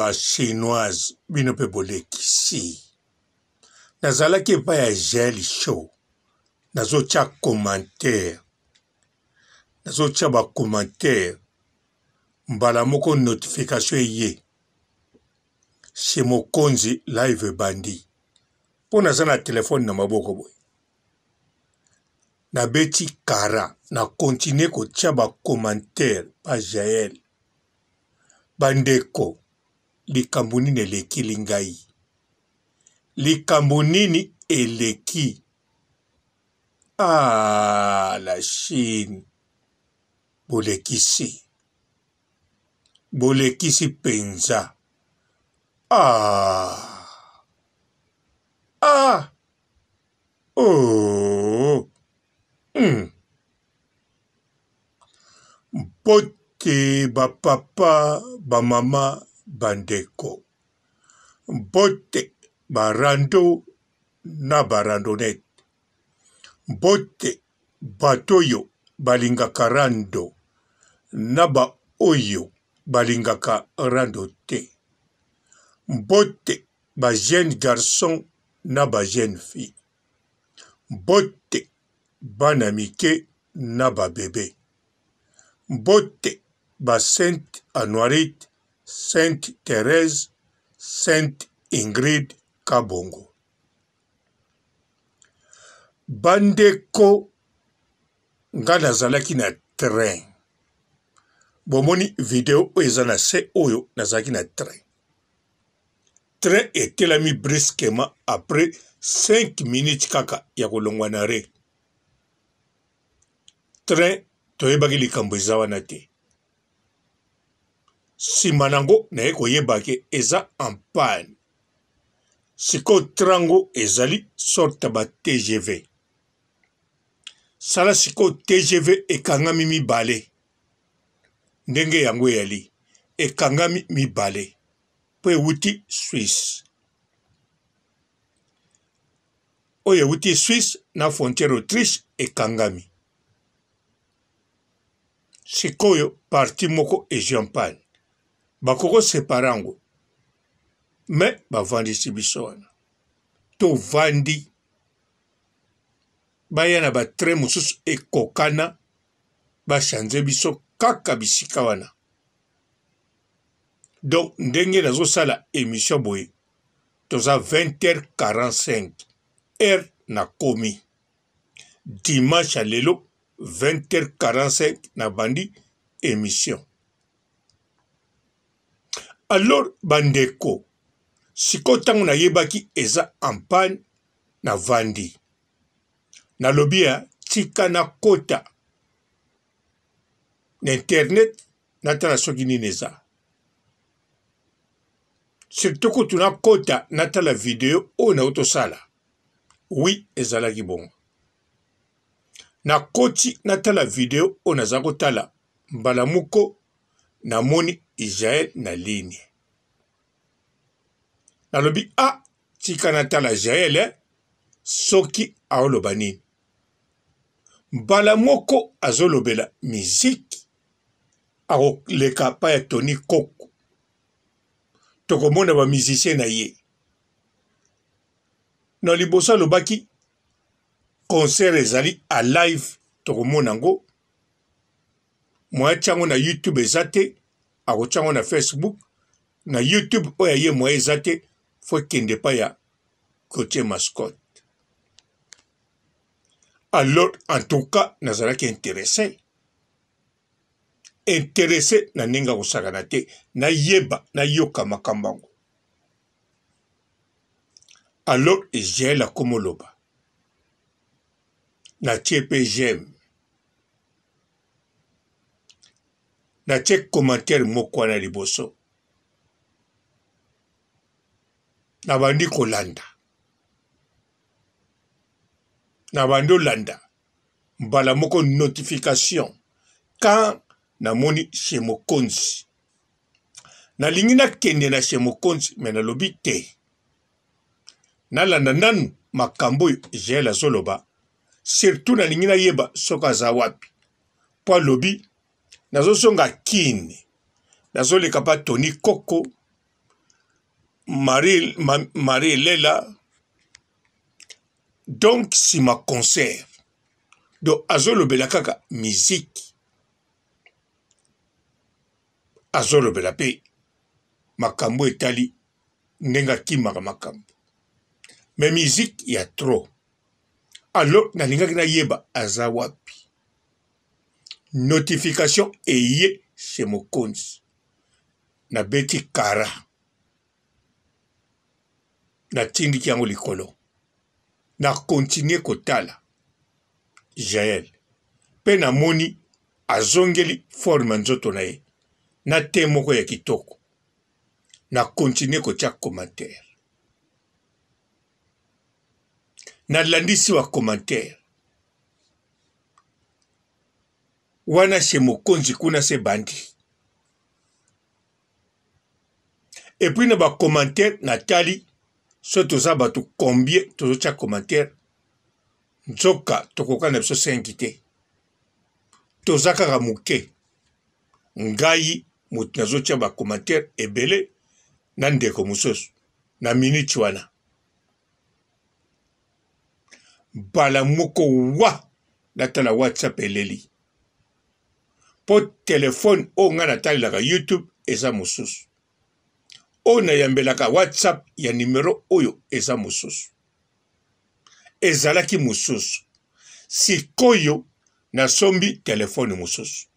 ba chinoise bino pe bolekisi. Nazalaki epai ya Gel Show. Nazotia commentaire. Nazotia ba commentaire. Mbala moko notification eye. Chez Mokonzi live bandi. Po naza na telefone na maboko boy. Na beti kara. Na continue kotia ba commentaire pa Jael. Bandeko. Likambo nini eleki lingai. Likambo nini eleki. Ah, la Chine. Bolekisi. Bolekisi penza. Ah. Ah. Oh. Bote ba papa, ba mama, bandeko. Bote ba rando na ba randonnette. Bote batoyo balingaka rando na ba oyo balingaka rando te. Bote ba jeune garçon na ba jeune fille. Bote bana mike na ba bébé. Bote ba Sainte Anoirite, Sainte Thérèse, Sainte Ingrid Kabongo. Bandeko nga nazalaki na train. Bomoni video eza na se oyo nazalaki na train. Train etelami brusquement après 5 minutes kaka ya kolongwa na re. Train toyebaki likambo eza wana te. Sima nango naye koyebaki eza en panne. Siko trango ezali sorte ba TGV. Sala siko TGV ekangami mibale. Ndenge yango yali. Ekangami mibale. Po ewuti Suisse. Oyo ewuti Suisse na frontière Autriche ekangami. Sikoyo parti moko ejampane. Bakoko separango. Me bavandisi biso wana. To vandi. Bayana ba tre mususu ekokana. Bashanze biso kaka bisika wana. Donc ndenge nazo sala émission boye. Toza 20h45. Heure na komi. Dimanche à lelo 20h45 na bandi émission. Alors bandeko, siko tango na yebaki eza en panne na vandi. Na lobia tika na kota. Na internet na tala soki nini eza. Surtout ko tuna kota na tala video o na otosala. Oui, ezalaki bon. Na koti na tala video o na zako tala mbala muko na moni Jael na ligne. Na lobi tika na tala Jael soki aoloba nini. Mbala moko azolobela miziki leka pa ya Tony Koko. Tokomona ba musicien na ye. Na liboso lobaki concert ezali a live tokomona ngo. Mwa chango na YouTube ezate, ako chango na Facebook, na YouTube oya ye mwa ezate, fwe kende pa ya Coach Mascotte. Alors, en tout cas, nazalaki intéressé. Intéressé na ninga kusagana te, na yeba, na yoka makambango. Alors, j'ai la komoloba. Na tiepe j'aime. Na tie commentaire moko na liboso. Na bandi kolanda. Na bandi olanda. Mbala moko notification. Quand na moni chez Mokonzi. Na lingi na kende na chez Mokonzi, mais na lobi te. Na landa nanu makambo j'ai la zoloba. Surtout na lingi na yeba soka za wapi. Po lobi nazo songa kine. Nazo leka pa Tony Koko. Marie Lela, donc si ma concert, donc azolo belakaka musique, azolo belape, makambo etali, nenga kimaka makambo. Mais musique, il y a trop. Alors, nalingaki na yeba azawapi. Notification eye chez Mokonzi. Na beti kara. Na tindiki yango likolo. Na continue kotala. Jael. Pe na moni azongeli forme nzoto na ye. Na temoko ya kitoko. Na continue kotia commentaire. Na landisi wa commentaire. Wana chez Mokonzi kuna se bandi. Et puis na ba commentaire Nathalie so toza batu combien tozo tia commentaire nzoka tokoka na biso 5 te. Toza kaka muke. Ngai mutu nazo tia ba commentaire ebele na ndeko musoso na minute wana. Bala moko wa natala WhatsApp eleli. Po téléphone o nga natali laka YouTube eza mususu. O na yambelaka WhatsApp ya numero oyo eza mususu. Ezalaki mususu. Sikoyo na sombi téléphone mususu.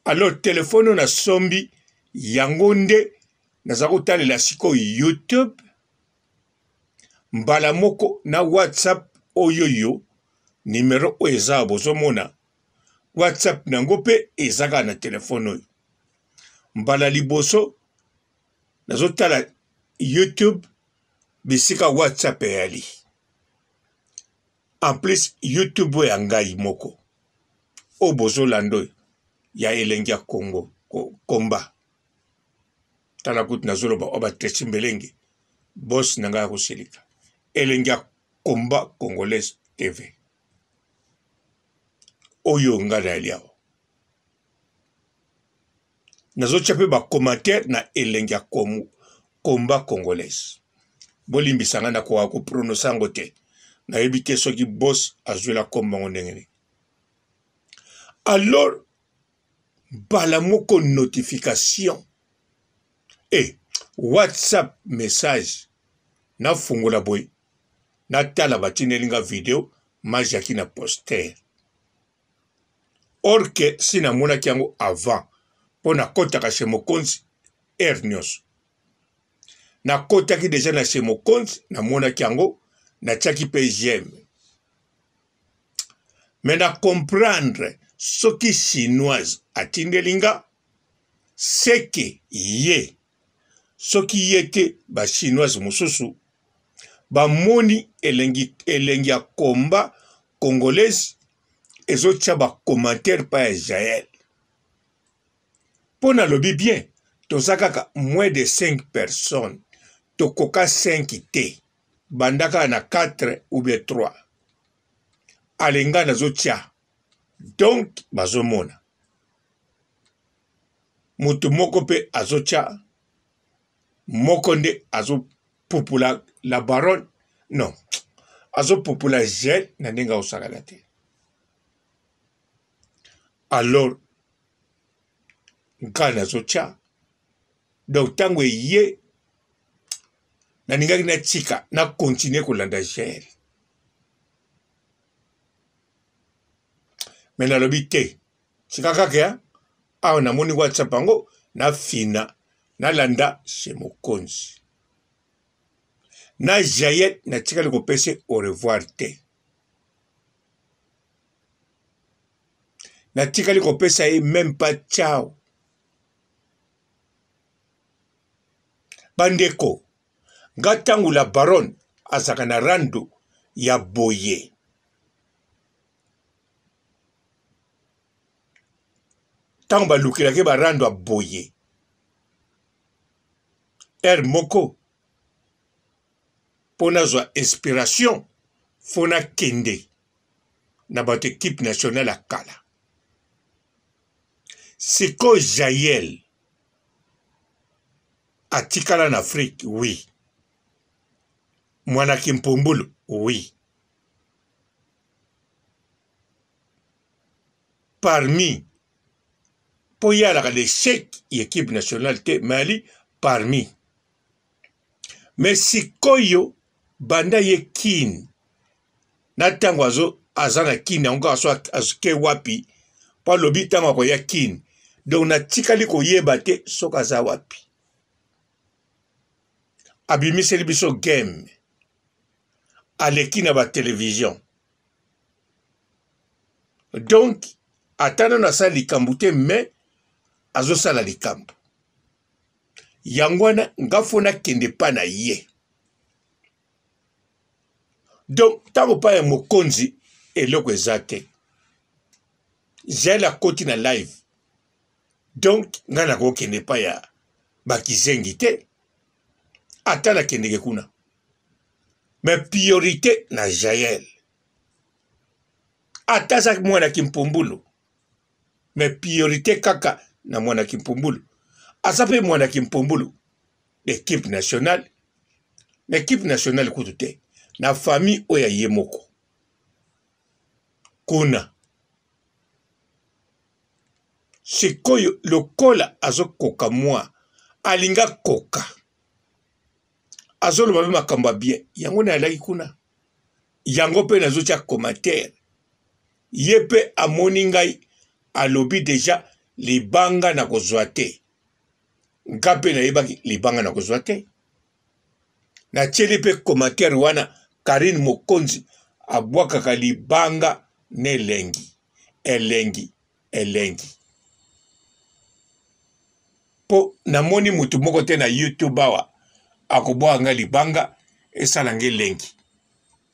Alors téléphone na sombi yango nde naza kotalela sikoyo YouTube mbala moko na WhatsApp oyoyo numero oyo eza bozomona WhatsApp nango pe ezaka na téléphone oyo. Mbala liboso nazotala YouTube bisika WhatsApp eyali. En plus YouTube ya ngai moko o bozolando ya elengi Congo komba. Tala kutu nazoloba oba Techimbelenge boss nanga ya kosilika. Elengi komba Congolaise TV. Oyo ngada yaliao. Nazotia pe ba commentaire na elengi komba Congolaise. Bolimbi sangana kwa ko prononcer ngote. Na ebite soki boss azwela komba ngondengene. Alors bala moko notification WhatsApp message na fungola boy na tala batinelinga video majaki na poster. Or que si na mona kiango avant pona kota ka chez Mokonzi hernios. Na kota ki deja na chez Mokonzi na mona kiango na tchaki pe j'aime. Mais na comprendre ce qui chinoise atindelinga c'est que ye ce qui était ba chinoise mususu ba moni elengi ya komba congolaise ezotia ba commentaire pa Jael. Pona lobi bien tozakaka moins de 5 personnes tokoka 5 te bandaka na 4 ou bien 3 alenga nazotia donc bazomona mutu moko pe azotia moko nde azo popula la baronne non azo popula Jael na ndenge osakala te. Alors nka nazotia donc tango ye na ningaki na tika na continuer kolanda Jael. Mais na lobi te tika kaka awa na moni WhatsApp ango na fina na landa chez Mokonzi. Na Jael na tika liko pese au revoir te. Na tika liko pesa ye même pas ciao. Bandeko ngatangu la baronne azaka na rando ya boye. Tango balukilaki ba rando a boye. Moko pona zwa inspiration fona kende na bato équipe nationale a kala. Siko Jael atikala en Afrique, oui. Mwana Kimpombulu, oui. Parmi, pour y aller à l'échec, l'équipe nationale de Mali, parmi. Mais si Koyo, banda ye kin, na tango azana kin, ongo azuke wapi, pa lobi tango ko ya kin, donc na tikali ko yebate soka za wapi. Abimiseli biso game, aleki na ba télévision. Donc, atana na sa likambu te, mais azo sala likambu. Yangwana ngafona kende pa na ye. Donc, tango pa ya mokonzi eloko ezate. J'ai la koti na live. Donc, ngana ko kende pa ya bakizengi te. Atana kende kuna. Mais priorité na Jaël. Atazak mwana Kimpombulu. Mais priorité kaka na mwana Kimpombulu. Asape mwana Kimpombulu. L'équipe nationale. L'équipe nationale kutute. Na famille oya yemoko. Kuna. Sikoyo lokola azo koka mwa. Alinga koka. Azo lo babi makamba bien. Yango na alaki kuna. Yango pe nazo tia commentaire. Yepe amoni ngai alobi deja libanga na kozwa te. Ngape na yebaki libanga na kozwa te. Na tieli pe commentaire wana Karine Mokonzi abwakaka libanga nelengi. Elengi. Po namoni mutu moko te na YouTube awa akobwanga libanga esalange lengi.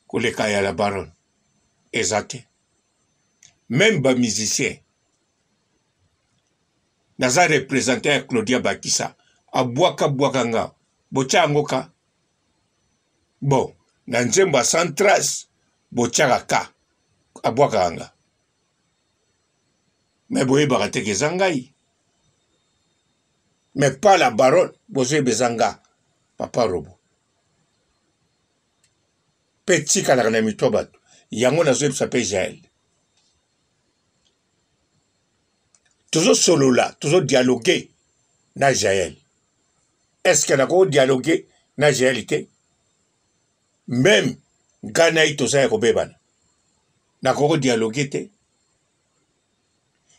Koleka ya la baronne. Ezate. Même ba musicien. Naza représentant Claudia Bakissa. Abwaka nga. Bocha angoka. Bon. Nanzemba Santras. Bocha ka. Abwaka anga. Mais boye barate kezangai. Mais pas la baronne. Boze bezanga. Papa Robo. Petit kalakana mitobatu. Yango na zoe sape Jaël. Toujours solo là, toujours dialoguer na Jaël. Est-ce qu'il y a encore dialoguer na Jaël? Même Ghana ito sa yako bebana. Na koko dialoguer te.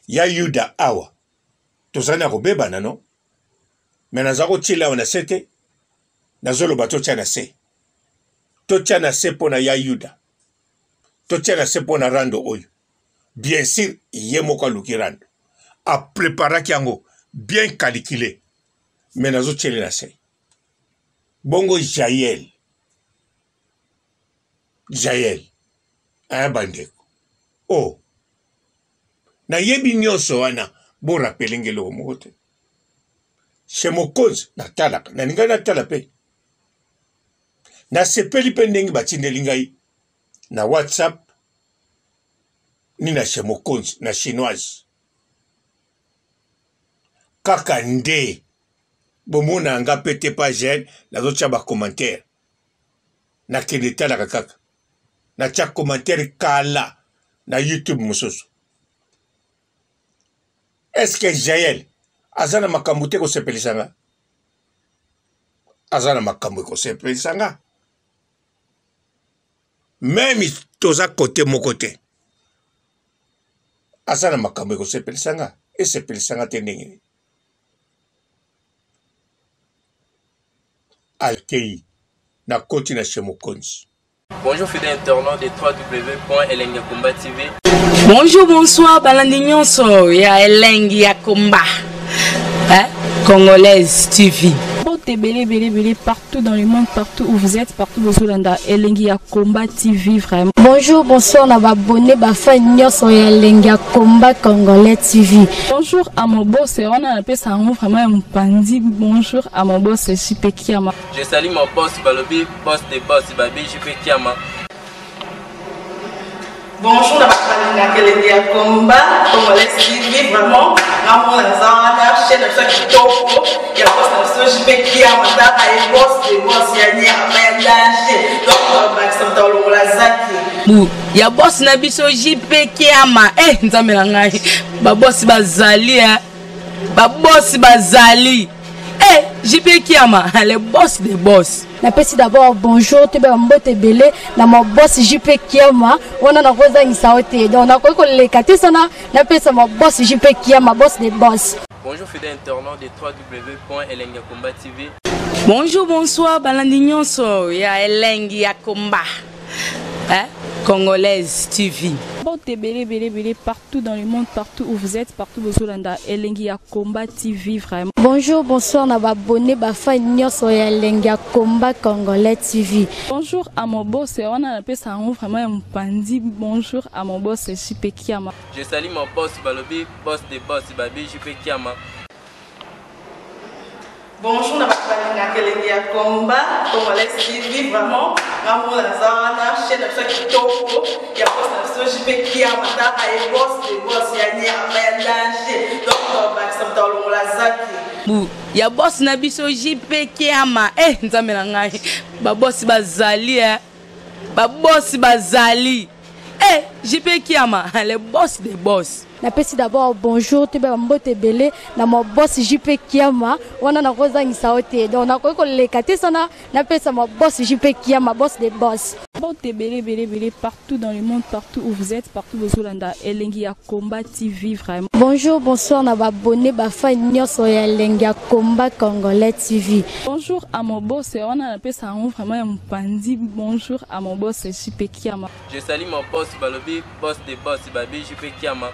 Ya Yuda awa. Tosa na ko bebana non? Mais na zako tila wana sete. Na zolo bato tia na se. To tia na se pona ya Yuda. To tia na se pona rando oyo. Bien sûr, yemo kwa luki rando. A préparé kiango bien calculé. Mais nazo tchele na se. Bongo Jaël. Bandeko. Oh. Na yebi nyonso wana bo rappelenge lo mokote. Chez Mokonzi na talaka. Na ninga na talape. Na sepeli pe ndenge batindeli ngai na WhatsApp ni na chez Mokonzi na chinoise. Kaka nde bomona anga pete pa Jaël na zo tia ba commentaire na kende talaka kaka na tia commentaire kala na YouTube mosusu. Est-ce que Jaël azana makambo te ko sepelisanga? Azana makambo ko sepelisanga. Même toza côté mon côté. Azana makambo ko sepelisanga et sepelisanga te ndenge. Alkei na koti na chez Mokonzi. Bonjour fidèles internautes de www.elengiakomba TV. Bonjour, bonsoir, balandignon so ya Elengiakomba. Congolaise TV. Belé partout dans le monde, partout où vous êtes, partout où vous êtes, Elengiakomba TV vraiment. Bonjour, bonsoir, on va abonner à Elengiakomba Congolais TV. Bonjour à mon boss, on a appelé ça vraiment un pandi. Bonjour à mon boss, JP Kiama. Je salue mon boss Balobi, boss des boss Babi, JP Kiama. Bonjour, balinga kelenge ya combat congolais TV vraiment ngamona zana chaîne ça kitoko ya boss na JP Kiama ta ay boss de boss ya nya ya danger donc ba samta longola zaki ya boss na biso JP Kiama nzambe na ngai ba boss bazali ba boss bazali JP Kiama le boss des boss. Napesi d'abord bonjour te ba mbote belé na mo boss JP Kiama wana na koza ngisaote donc na ko le katisana napesa mo boss JP Kiama boss des boss. Bonjour fidèles internautes de www.elengiakomba TV. Bonjour bonsoir balandi nyonso ya Elengi ya Komba. Congolaise TV. Bon, belé partout dans le monde, partout où vous êtes, partout où vous êtes, Elengi ya Komba TV vraiment. Bonjour, bonsoir, na abonné ba fan nyonso ya Elengi ya Komba Congolais TV. Bonjour à mon boss, on a appelé ça vraiment un pandi. Bonjour à mon boss JP Kiama. Je salue mon boss Balobi, boss des boss Babi JP Kiama. Bonjour na balinga kelenge ya combat congolais TV vraiment ngamona zana chaîne ça kitoko ya boss na JP Kiama ta ay boss de boss ya nya ya danger donc ba samta longola zaki ya boss na biso JP Kiama nzambe na ngai ba boss bazali ba boss bazali JP Kiama le boss des boss. Napesi d'abord bonjour te ba mbote belé na mo boss JP Kiama wana na koza ngisaote donc na ko le katisana napesa mo boss JP Kiama boss des boss. Bon, belé partout dans le monde, partout où vous êtes, partout où vous êtes, Elengi ya Komba TV vraiment. Bonjour, bonsoir, na abonné ba fan nyonso ya Elengi ya Komba Congolais TV. Bonjour à mon boss, on a appelé ça vraiment un pandi. Bonjour à mon boss JP Kiama. Je salue mon boss Balobi, boss des boss Babi JP Kiama.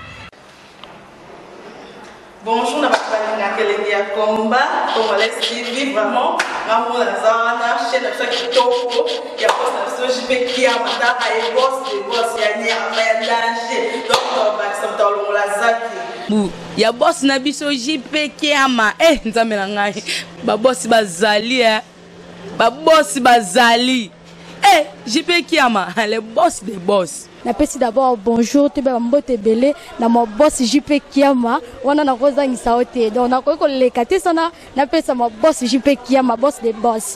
Bonjour na balinga kelenge ya combat congolais TV vraiment ngamona zana chaîne ça kitoko ya boss na JP Kiama ta ay boss de boss ya nya ya danger donc ba samta longola zaki ya boss na biso JP Kiama nzambe na ngai ba boss bazali ba boss bazali JP Kiama le boss des boss. Napesi d'abord bonjour te ba mbote belé na mo boss JP Kiama wana na koza ngisaote donc na ko le katisana napesa mo boss JP Kiama boss des boss.